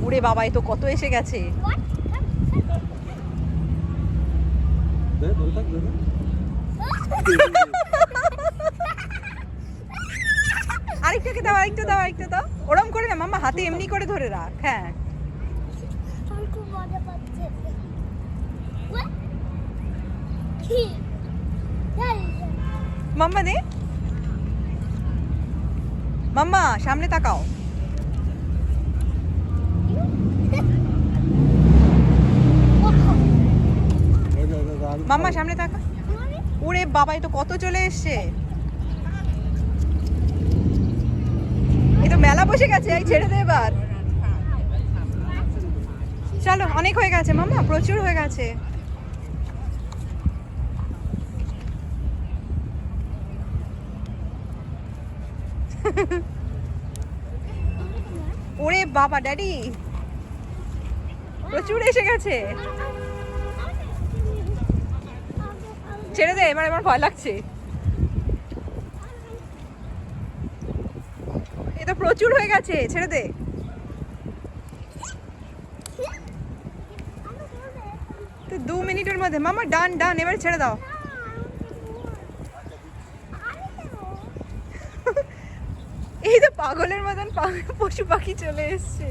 ওরে বাবা, এ তো কত এসে গেছে। আরেকটাকে দাও, আরেকটা দাও, আরেকটা দাও। ওরম করে না মাম্মা, হাতে এমনি করে ধরে রাখ। হ্যাঁ, মাম্মা নে, মাম্মা সামনে তাকাও। মাম্মা সামনে তাকা। ওরে বাবা, এ তো কত চলে এসছে। এই তো মেলা বসে গেছে। এই ছেড়ে দে এবার। চলো, অনেক হয়ে গেছে মাম্মা, প্রচুর হয়ে গেছে। ওরে বাবা ড্যাডি, প্রচুর এসে গেছে। ছেড়ে দে এবার, আমার ভয় লাগছে। এ তো প্রচুর হয়ে গেছে, ছেড়ে দে। তো 2 মিনিটের মধ্যে মামা, ডান ডান, এবার ছেড়ে দাও। এই তো পাগলের মতন পশু পাখি চলে এসছে।